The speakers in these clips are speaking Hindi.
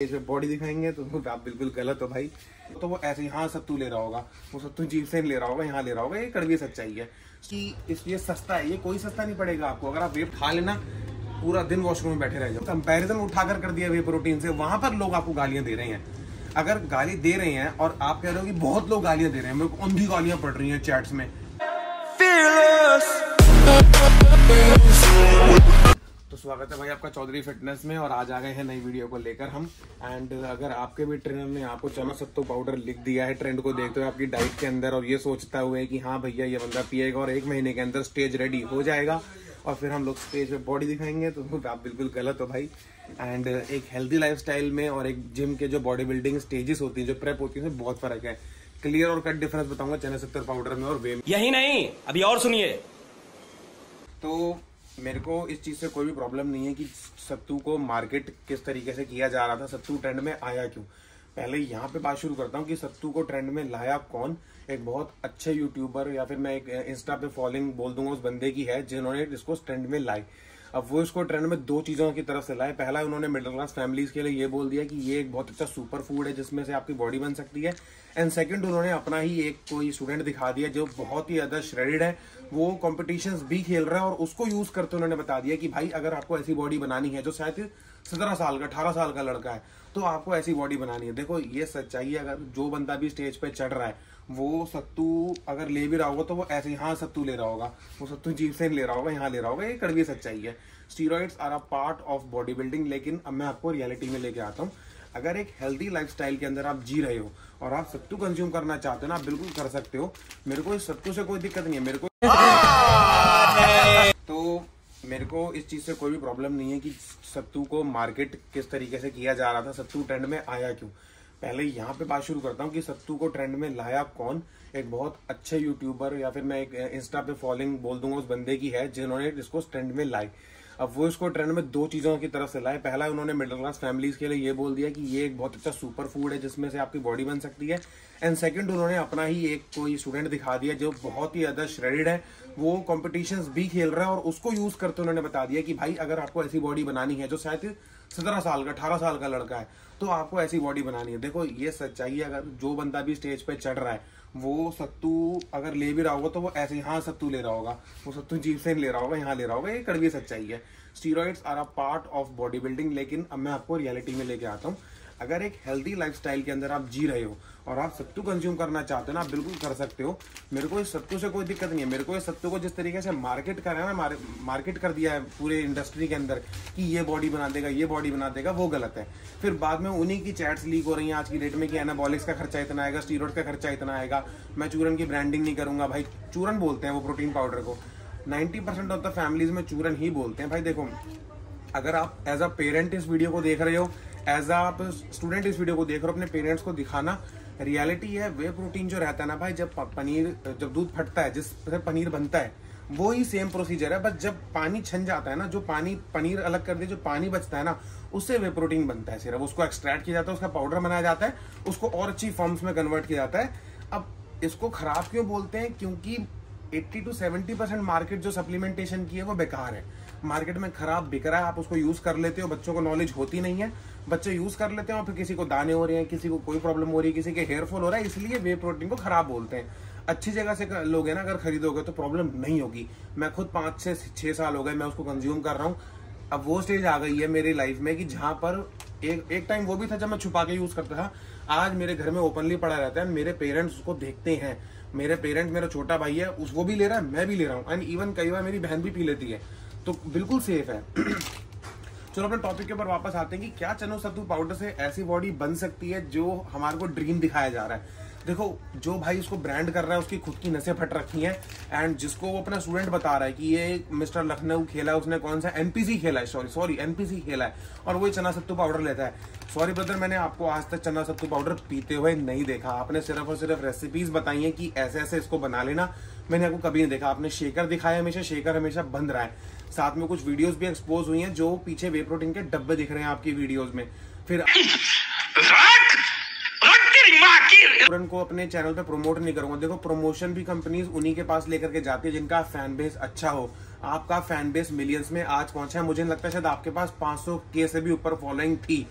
पे बॉडी दिखाएंगे तो आप बिल्कुल गलत हो भाई। तो वो ऐसे यहाँ सत्तू ले रहा होगा, वो सत्तू जीप से ले रहा होगा, यहाँ ले रहा होगा। ये कड़वी सच्चाई है कि इसलिए सस्ता है। ये कोई सस्ता नहीं पड़ेगा आपको। अगर आप वेप खा लेना पूरा दिन वॉशरूम में बैठे रह जाओ। कंपैरिजन उठाकर कर दिया वे प्रोटीन से, वहां पर लोग आपको गालियां दे रहे हैं। अगर गाली दे रहे हैं और आप कह रहे हो कि बहुत लोग गालियां दे रहे हैं, मेरे को अंधी गालियां पड़ रही हैं चैट्स में, तो स्वागत है भाई आपका चौधरी फिटनेस में। और आज आ गए हैं नई वीडियो को लेकर हम। एंड अगर आपके भी ट्रेनर ने आपको चना सत्तू पाउडर लिख दिया है ट्रेंड को देखते हुए आपकी डाइट के अंदर, और ये सोचता हुए कि हाँ भैया ये बंदा पिएगा और 1 महीने के अंदर स्टेज रेडी हो जाएगा और फिर हम लोग स्टेज पे बॉडी दिखाएंगे, तो आप बिल्कुल गलत हो भाई। एंड एक हेल्दी लाइफस्टाइल में और एक जिम के जो बॉडी बिल्डिंग स्टेजेस होती है, जो प्रेप होती है, उसमें बहुत फर्क है। क्लियर और कट डिफरेंस बताऊंगा चना सत्तू पाउडर में और वे में। यही नहीं, अभी और सुनिए। तो मेरे को इस चीज से कोई भी प्रॉब्लम नहीं है कि सत्तू को मार्केट किस तरीके से किया जा रहा था, सत्तू ट्रेंड में आया क्यों। पहले यहाँ पे बात शुरू करता हूँ कि सत्तू को ट्रेंड में लाया कौन। एक बहुत अच्छे यूट्यूबर या फिर मैं एक इंस्टा पे फॉलोइंग बोल दूंगा उस बंदे की है जिन्होंने इसको ट्रेंड में लाई। अब वो इसको ट्रेंड में 2 चीजों की तरफ से लाए। पहला, उन्होंने मिडिल क्लास फैमिलीज के लिए ये बोल दिया कि ये एक बहुत अच्छा सुपर फूड है जिसमें से आपकी बॉडी बन सकती है। एंड सेकंड, उन्होंने अपना ही एक कोई स्टूडेंट दिखा दिया जो बहुत ही ज्यादा श्रेडेड है, वो कॉम्पिटिशन्स भी खेल रहा है, और उसको यूज करते उन्होंने बता दिया कि भाई अगर आपको ऐसी बॉडी बनानी है, जो शायद 17 साल का 18 साल का लड़का है, तो आपको ऐसी बॉडी बनानी है। देखो ये सच्चाई है। अगर जो बंदा भी स्टेज पे चढ़ रहा है वो सत्तू अगर ले भी रहा होगा तो वो ऐसे यहाँ सत्तू ले रहा होगा, वो सत्तू जीप से ले रहा होगा, यहाँ ले रहा होगा। ये कड़वी सच्चाई है। Steroids are a part of body building. लेकिन अब मैं आपको रियलिटी में लेके आता हूँ। अगर एक हेल्दी लाइफस्टाइल के अंदर आप जी रहे हो और आप सत्तू कंज्यूम करना चाहते हो ना, आप बिल्कुल कर सकते हो। मेरे को इस सत्तू से कोई दिक्कत नहीं है। मेरे को इस चीज से कोई भी प्रॉब्लम नहीं है कि सत्तू को मार्केट किस तरीके से किया जा रहा था, सत्तू ट्रेंड में आया क्यों। पहले यहाँ पे बात शुरू करता हूँ कि सत्तू को ट्रेंड में लाया कौन। एक बहुत अच्छे यूट्यूबर या फिर मैं एक इंस्टा पे फॉलोइंग बोल दूंगा उस बंदे की है जिन्होंने इसको ट्रेंड में लाई। अब वो इसको ट्रेंड में 2 चीजों की तरफ से लाए। पहला, उन्होंने मिडिल क्लास फैमिलीज के लिए ये बोल दिया कि ये एक बहुत अच्छा सुपर फूड है जिसमें से आपकी बॉडी बन सकती है। एंड सेकंड, उन्होंने अपना ही एक कोई स्टूडेंट दिखा दिया जो बहुत ही ज्यादा श्रेडेड है, वो कॉम्पिटिशन्स भी खेल रहा है, और उसको यूज करते उन्होंने बता दिया कि भाई अगर आपको ऐसी बॉडी बनानी है, जो शायद 17 साल का 18 साल का लड़का है, तो आपको ऐसी बॉडी बनानी है। देखो ये सच्चाई है। अगर जो बंदा भी स्टेज पे चढ़ रहा है वो सत्तू अगर ले भी रहा होगा तो वो ऐसे यहाँ सत्तू ले रहा होगा, वो सत्तू जीप से ले रहा होगा, यहाँ ले रहा होगा। ये कड़वी सच्चाई है। Steroids are a part of body building. लेकिन अब मैं आपको रियलिटी में लेके आता हूँ। अगर एक हेल्दी लाइफस्टाइल के अंदर आप जी रहे हो और आप सत्तू कंज्यूम करना चाहते हो ना, आप बिल्कुल कर सकते हो। मेरे को इस सत्तू से कोई दिक्कत नहीं है। मेरे को इस सत्तू को जिस तरीके से मार्केट कर रहा है ना, मार्केट कर दिया है पूरे इंडस्ट्री के अंदर कि ये बॉडी बना देगा, ये बॉडी बना देगा, वो गलत है। फिर बाद में उन्हीं की चैट्स लीक हो रही हैं आज की डेट में कि एनाबॉलिक्स का खर्चा इतना आएगा, स्टीरॉइड का खर्चा इतना आएगा। मैं चूरन की ब्रांडिंग नहीं करूंगा भाई। चूरन बोलते हैं वो प्रोटीन पाउडर को। 90% ऑफ द फैमिलीज में चूरन ही बोलते हैं भाई। देखो, अगर आप एज अ पेरेंट इस वीडियो को देख रहे हो, एज आप स्टूडेंट इस वीडियो को देख रहे हो, अपने पेरेंट्स को दिखाना। रियलिटी है, वे प्रोटीन जो रहता है ना भाई, जब दूध फटता है जिससे पनीर बनता है, वो ही सेम प्रोसीजर है। बस जब पानी छन जाता है ना, जो पनीर अलग कर दे, जो पानी बचता है ना, उससे वे प्रोटीन बनता है। सिर्फ उसको एक्सट्रैक्ट किया जाता है, उसका पाउडर बनाया जाता है, उसको और अच्छी फॉर्म्स में कन्वर्ट किया जाता है। अब इसको खराब क्यों बोलते हैं? क्योंकि 80 to 70% मार्केट जो सप्लीमेंटेशन की है वो बेकार है। मार्केट में खराब बिक रहा है, आप उसको यूज कर लेते हो, बच्चों को नॉलेज होती नहीं है, बच्चे यूज कर लेते हैं और फिर किसी को दाने हो रहे हैं, किसी को कोई प्रॉब्लम हो रही है, किसी के हेयर फॉल हो रहा है, इसलिए वे प्रोटीन को खराब बोलते हैं। अच्छी जगह से लोगे ना, अगर खरीदोगे तो प्रॉब्लम नहीं होगी। मैं खुद 5 से 6 साल हो गए मैं उसको कंज्यूम कर रहा हूँ। अब वो स्टेज आ गई है मेरी लाइफ में कि जहां पर एक टाइम वो भी था जब मैं छुपा के यूज करता था। आज मेरे घर में ओपनली पड़ा रहता है, मेरे पेरेंट्स उसको देखते हैं। मेरे पेरेंट्स, मेरा छोटा भाई है, वो भी ले रहा है, मैं भी ले रहा हूँ, एंड इवन कई बार मेरी बहन भी पी लेती है, तो बिल्कुल सेफ है। चलो अपने टॉपिक के ऊपर वापस आते हैं कि क्या चना सत्तू पाउडर से ऐसी बॉडी बन सकती है जो हमारे को ड्रीम दिखाया जा रहा है। देखो, जो भाई उसको ब्रांड कर रहा है उसकी खुद की नसें फट रखी हैं। एंड जिसको वो अपना स्टूडेंट बता रहा है कि ये मिस्टर लखनऊ खेला है, उसने कौन सा एनपीसी खेला है, सॉरी एनपीसी खेला है, और वो चना सत्तू पाउडर लेता है। सॉरी ब्रदर, मैंने आपको आज तक चना सत्तू पाउडर पीते हुए नहीं देखा। आपने सिर्फ और सिर्फ रेसिपीज बताई है कि ऐसे ऐसे इसको बना लेना, मैंने आपको कभी नहीं देखा। आपने शेकर दिखाया, हमेशा शेकर हमेशा बंद रहा है। साथ में कुछ वीडियोस भी एक्सपोज हुई हैं जो पीछे वे प्रोटीन के डब्बे दिख रहे हैं आपकी वीडियोस में। फिर को अपने चैनल पे प्रमोट नहीं करूंगा। देखो, प्रमोशन भी कंपनीज उन्हीं के पास लेकर के जाती है जिनका फैन बेस अच्छा हो। आपका फैन बेस मिलियंस में आज पहुंचा है। मुझे लगता है शायद आपके पास 500K से भी ऊपर फॉलोइंग थी।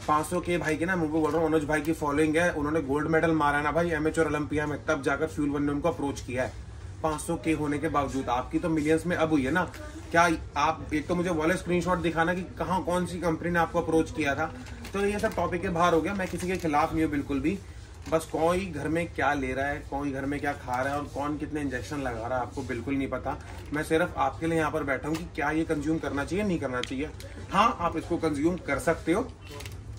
500 के भाई के ना, मुझे बोल रहा हूँ, मनोज भाई की फॉलोइंग है, उन्होंने गोल्ड मेडल मारा है ना भाई एमेच्योर ओलंपिया में, तब जाकर फ्यूल वन ने उनको अप्रोच किया है। 500 के होने के बावजूद आपकी तो मिलियंस में अब हुई है ना। क्या आप एक तो मुझे वाले स्क्रीनशॉट दिखाना कि कहाँ कौन सी कंपनी ने आपको अप्रोच किया था। तो ये सब टॉपिक के बाहर हो गया, मैं किसी के खिलाफ नहीं हूँ बिल्कुल भी। बस कौन घर में क्या ले रहा है, कौन घर में क्या खा रहा है और कौन कितने इंजेक्शन लगा रहा है, आपको बिल्कुल नहीं पता। मैं सिर्फ आपके लिए यहाँ पर बैठा हूँ कि क्या ये कंज्यूम करना चाहिए, नहीं करना चाहिए। हाँ, आप इसको कंज्यूम कर सकते हो,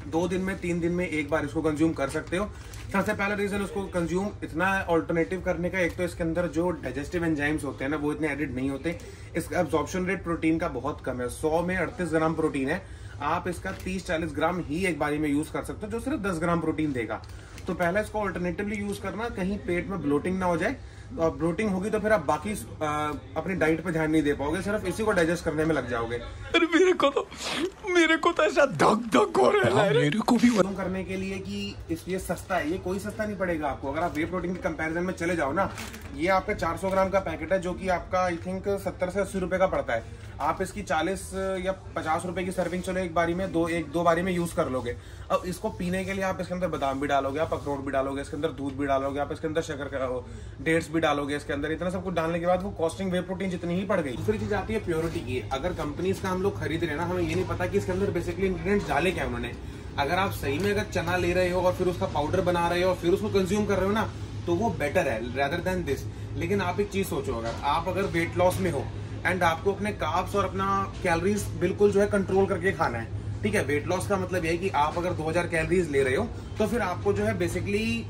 2 दिन में 3 दिन में एक बार इसको कंज्यूम कर सकते हो। सबसे पहला रीजन उसको कंज्यूम इतना ऑल्टरनेटिव करने का, एक तो इसके अंदर जो डाइजेस्टिव एंजाइम्स होते हैं ना वो इतने एडिड नहीं होते। इसका एब्जॉर्प्शन रेट प्रोटीन का बहुत कम है, 100 में 38 ग्राम प्रोटीन है। आप इसका 30-40 ग्राम ही एक बारी में यूज कर सकते हो, जो सिर्फ 10 ग्राम प्रोटीन देगा। तो पहले इसको ऑल्टरनेटिवली यूज करना, कहीं पेट में ब्लोटिंग ना हो जाए। तो ब्लोटिंग होगी तो फिर आप बाकी अपनी डाइट पे ध्यान नहीं दे पाओगे, सिर्फ इसी को डाइजेस्ट करने में लग जाओगे। अरे मेरे को तो ऐसा धक हो रहा है मेरे को भी करने के लिए कि ये सस्ता है, ये कोई सस्ता नहीं पड़ेगा आपको। अगर आप वे प्रोटीन के कंपैरिजन में चले जाओ ना, ये आपका 400 ग्राम का पैकेट है, जो कि आपका आई थिंक 70 से 80 रुपए का पड़ता है। आप इसकी 40 या 50 रुपए की सर्विंग चलो एक बारी में दो बारी में यूज कर लोगे। अब इसको पीने के लिए आप इसके अंदर बादाम भी डालोगे, आप अखरोट भी डालोगे, इसके अंदर दूध भी डालोगे, आप इसके अंदर शक्कर डेट्स भी डालोगे इसके अंदर। इतना सब कुछ डालने के बाद वो कॉस्टिंग वे प्रोटीन जितनी ही पड़ गई। दूसरी चीज आती है प्योरिटी की। अगर कंपनीज का हम लोग खरीद रहे हैं ना, हमें ये नहीं पता कि इसके अंदर बेसिकली इंग्रेडिएंट्स डाले क्या उन्होंने। अगर आप सही में अगर चना ले रहे हो और फिर उसका पाउडर बना रहे हो और फिर उसको कंज्यूम कर रहे हो ना, तो वो बेटर है रेदर देन दिस। लेकिन आप एक चीज सोचो, अगर वेट लॉस में हो एंड आपको अपने कार्ब्स और अपना कैलोरीज बिल्कुल जो है कंट्रोल करके खाना है, ठीक है। वेट लॉस का मतलब यह है कि आप अगर 2000 कैलोरीज ले रहे हो तो फिर आपको जो है बेसिकली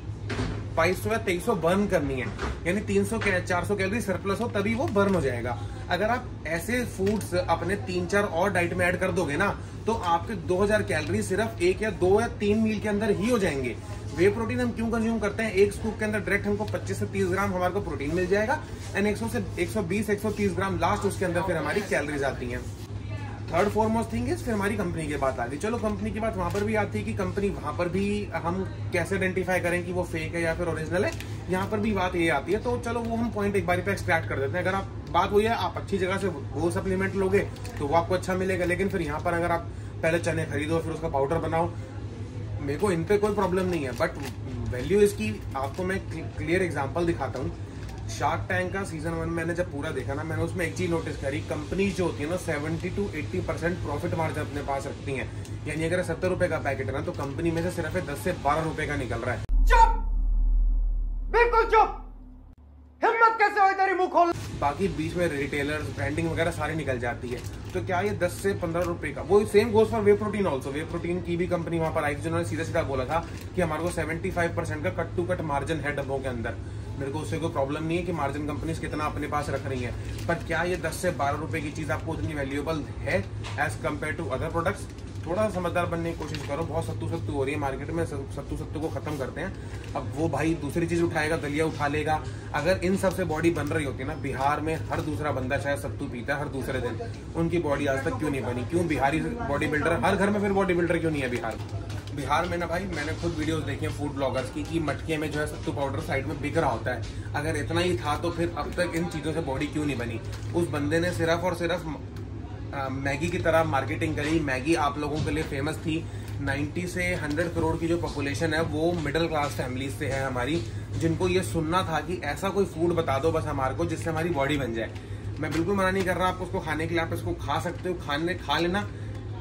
2200 या 2300 बर्न करनी है, यानी 300-400 कैलोरी सरप्लस हो तभी वो बर्न हो जाएगा। अगर आप ऐसे फूड्स अपने 3-4 और डाइट में ऐड कर दोगे ना, तो आपके 2000 कैलोरी सिर्फ 1 या 2 या 3 मील के अंदर ही हो जाएंगे। वे प्रोटीन हम क्यों कंज्यूम करते हैं? एक स्कूप के अंदर डायरेक्ट हमको 25 से 30 ग्राम हमारे को प्रोटीन मिल जाएगा एंड 100 से 120-130 ग्राम लास्ट उसके अंदर फिर हमारी कैलोरीज आती हैं। थर्ड फॉरमोस्ट थिंग इज फिर हमारी कंपनी की बात आ गई। चलो कंपनी की बात वहां पर भी आती है कि कंपनी वहां पर भी हम कैसे आइडेंटिफाई करें कि वो फेक है या फिर ओरिजिनल है, यहाँ पर भी बात ये आती है। तो चलो वो हम पॉइंट एक बार पे एक्सट्रैक्ट कर देते हैं। अगर आप बात वही है, आप अच्छी जगह से वो सप्लीमेंट लोगे तो वो आपको अच्छा मिलेगा, लेकिन फिर यहाँ पर अगर आप पहले चने खरीदो फिर उसका पाउडर बनाओ, मेरे को इन पे कोई प्रॉब्लम नहीं है। बट वैल्यू इसकी आपको मैं क्लियर एग्जाम्पल दिखाता हूँ। शार्क टैंक का सीजन 1 मैंने जब पूरा देखा ना, मैंने उसमें एक चीज नोटिस करी, कंपनी जो होती है ना 70 to 80% प्रॉफिट मार्जिन अपने पास रखती हैं। यानी अगर 70 रुपए का पैकेट है ना, तो कंपनी में से सिर्फ 10 से 12 रुपए का निकल रहा है। चुप, बिल्कुल चुप, हिम्मत कैसे हो तेरी मुंह खोल। बाकी बीच में रिटेलर्स ब्रांडिंग वगैरह सारी निकल जाती है। तो क्या ये 10 से 15 रुपए का, वो same goes for way protein also. Way protein की भी कंपनी वहां पर आई, जिन्होंने सीधा सीधा बोला था कि हमारे को 75% का कट टू कट मार्जिन है डब्बों के अंदर। मेरे को उससे कोई प्रॉब्लम नहीं है कि मार्जिन कंपनीज कितना अपने पास रख रही हैं, पर क्या ये 10 से 12 रुपए की चीज आपको उतनी वैल्यूएबल है as compare to other products? थोड़ा समझदार बनने की कोशिश करो। बहुत सत्तू हो रही है मार्केट में, सत्तू को खत्म करते हैं। अब वो भाई दूसरी चीज उठाएगा, दलिया उठा लेगा। अगर इन सब से बॉडी बन रही होती है ना, बिहार में हर दूसरा बंदा शायद सत्तू पीता है हर दूसरे दिन, उनकी बॉडी आज तक क्यों नहीं बनी? क्यों बिहारी बॉडी बिल्डर हर घर में, फिर बॉडी बिल्डर क्यों नहीं है बिहार में? ना भाई, मैंने खुद वीडियोस देखी हैं फूड ब्लॉगर्स की कि मटके में जो है सत्तू पाउडर साइड में बिक रहा होता है। अगर इतना ही था तो फिर अब तक इन चीजों से बॉडी क्यों नहीं बनी? उस बंदे ने सिर्फ और सिर्फ मैगी की तरह मार्केटिंग करी। मैगी आप लोगों के लिए फेमस थी। 90 से 100 करोड़ की जो पॉपुलेशन है वो मिडिल क्लास फैमिली से है हमारी, जिनको ये सुनना था कि ऐसा कोई फूड बता दो बस हमारे को जिससे हमारी बॉडी बन जाए। मैं बिल्कुल मना नहीं कर रहा आपको उसको खाने के लिए, आप इसको खा सकते हो। खा लेना,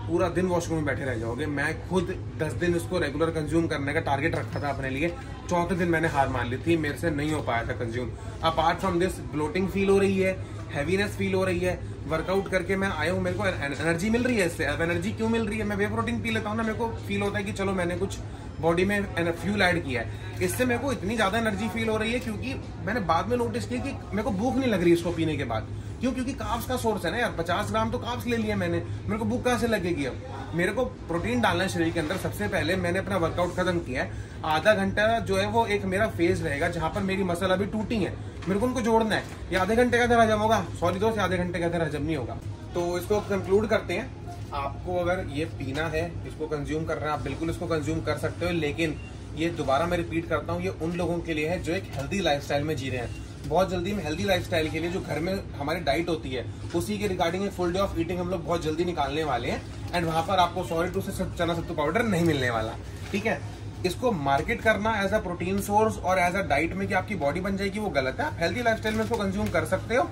पूरा दिन वॉशरूम में बैठे रह जाओगे। मैं खुद 10 दिन इसको रेगुलर कंज्यूम करने का टारगेट रखा था अपने लिए, चौथे दिन मैंने हार मान ली थी, मेरे से नहीं हो पाया था consume. Apart from this, bloating feel हो रही है, हैवीनेस फील हो रही है। वर्कआउट करके मैं आया हूँ, मेरे को एनर्जी मिल रही है इससे। अब एनर्जी क्यों मिल रही है? मैं वे प्रोटीन पी लेता हूँ ना, मेरे को फील होता है कि चलो मैंने कुछ बॉडी में फ्यूल ऐड किया है। इससे मेरे को इतनी ज्यादा एनर्जी फील हो रही है, क्योंकि मैंने बाद में नोटिस किया कि मेरे को भूख नहीं लग रही इसको पीने के बाद। क्यों? क्योंकि कार्ब्स का सोर्स है ना यार। 50 ग्राम तो कार्ब्स ले लिया मैंने, मेरे को भूख कहाँ से लगेगी? अब मेरे को प्रोटीन डालना है शरीर के अंदर। सबसे पहले मैंने अपना वर्कआउट खत्म किया है। आधा घंटा जो है वो एक मेरा फेज रहेगा जहां पर मेरी मसल अभी टूटी है, मेरे को उनको जोड़ना है। ये आधे घंटे के अंदर हजम होगा? सॉरी दोस्त, आधे घंटे के अंदर हजम नहीं होगा। तो इसको कंक्लूड करते हैं। आपको अगर ये पीना है, इसको कंज्यूम करना है, आप बिल्कुल इसको कंज्यूम कर सकते हो। लेकिन ये दोबारा मैं रिपीट करता हूँ, ये उन लोगों के लिए है जो एक हेल्दी लाइफस्टाइल में जी रहे हैं। बहुत जल्दी में हेल्दी लाइफस्टाइल के लिए जो घर में हमारी डाइट होती है उसी के रिगार्डिंग एक फुल डे ऑफ ईटिंग हम लोग बहुत जल्दी निकालने वाले हैं। एंड वहां पर आपको सॉरी टू से चना सत्तू पाउडर नहीं मिलने वाला, ठीक है। इसको मार्केट करना एज अ प्रोटीन सोर्स और एज अ डाइट में कि आपकी बॉडी बन जाएगी, वो गलत है। आप हेल्थी लाइफस्टाइल में इसको कंज्यूम कर सकते हो।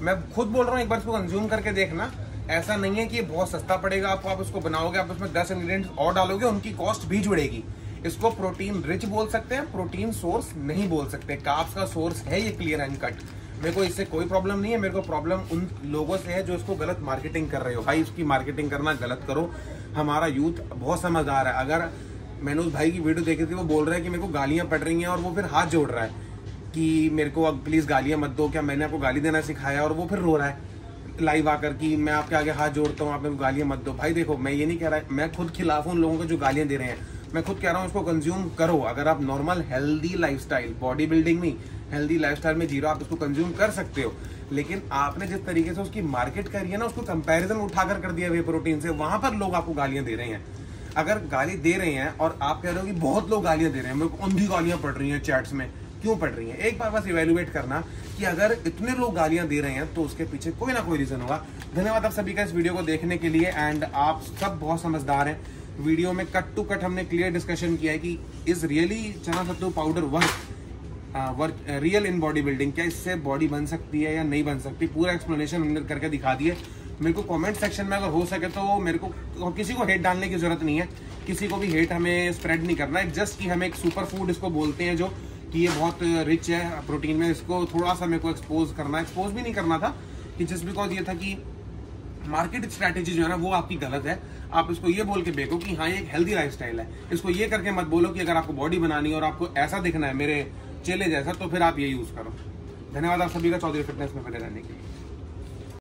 मैं खुद बोल रहा हूँ, एक बार इसको कंज्यूम करके देखना। ऐसा नहीं है कि ये बहुत सस्ता पड़ेगा आपको, आप उसको बनाओगे, आप उसमें 10 इंग्रेडिएंट्स और डालोगे, उनकी कॉस्ट भी जुड़ेगी। इसको प्रोटीन रिच बोल सकते हैं, प्रोटीन सोर्स नहीं बोल सकते। कार्ब्स का सोर्स है ये, क्लियर एंड कट। मेरे को इससे कोई प्रॉब्लम नहीं है। मेरे को प्रॉब्लम उन लोगों से है जो इसको गलत मार्केटिंग कर रहे हो। भाई उसकी मार्केटिंग करना गलत करो। हमारा यूथ बहुत समझदार है। अगर मैंने उस भाई की वीडियो देखी थी, वो बोल रहा है कि मेरे को गालियां पड़ रही हैं और वो फिर हाथ जोड़ रहा है कि मेरे को अब प्लीज गालियां मत दो, क्या मैंने आपको गाली देना सिखाया, और वो फिर रो रहा है लाइव आकर कि मैं आपके आगे हाथ जोड़ता हूँ, आप मेरे को गालियां मत दो। भाई देखो, मैं ये नहीं कह रहा, मैं खुद खिलाफ हूँ उन लोगों को जो गालियां दे रहे हैं। मैं खुद कह रहा हूँ इसको कंज्यूम करो। अगर आप normal healthy lifestyle, body building नहीं, हेल्दी लाइफस्टाइल में जी रहे हो, आप इसको कंज्यूम कर सकते हो। लेकिन आपने जिस तरीके से उसकी मार्केट करी है ना, उसको कंपैरिजन उठाकर कर दिया वे प्रोटीन से, वहां पर लोग आपको गालियां दे रहे हैं। अगर गाली दे रहे हैं और आप कह रहे हो कि बहुत लोग गालियां दे रहे हैं, मेरे को अंधी गालियां पड़ रही हैं चैट्स में, क्यों पड़ रही हैं? एक बार बस इवेल्युएट करना कि अगर इतने लोग गालियां दे रहे हैं तो उसके पीछे कोई ना कोई रीजन होगा। धन्यवाद आप सभी का इस वीडियो को देखने के लिए। एंड आप सब बहुत समझदार हैं। वीडियो में कट टू कट हमने क्लियर डिस्कशन किया है कि is really chana sattu powder work real in body building. क्या इससे बॉडी बन सकती है या नहीं बन सकती, पूरा एक्सप्लेनेशन हमने करके दिखा दिए। मेरे को कमेंट सेक्शन में अगर हो सके तो मेरे को किसी को हेट डालने की जरूरत नहीं है, किसी को भी हेट हमें स्प्रेड नहीं करना है। जस्ट कि हम एक सुपर फूड इसको बोलते हैं, जो कि ये बहुत रिच है प्रोटीन में, इसको थोड़ा सा मेरे को एक्सपोज भी नहीं करना था, कि जस्ट बिकॉज ये था कि मार्केट स्ट्रैटेजी जो है ना वो आपकी गलत है। आप इसको ये बोल के बेचो कि हाँ ये एक हेल्दी लाइफस्टाइल है। इसको ये करके मत बोलो कि अगर आपको बॉडी बनानी है और आपको ऐसा दिखना है मेरे चेले जैसा, तो फिर आप ये यूज करो। धन्यवाद आप सभी का चौधरी फिटनेस में बने रहने के लिए।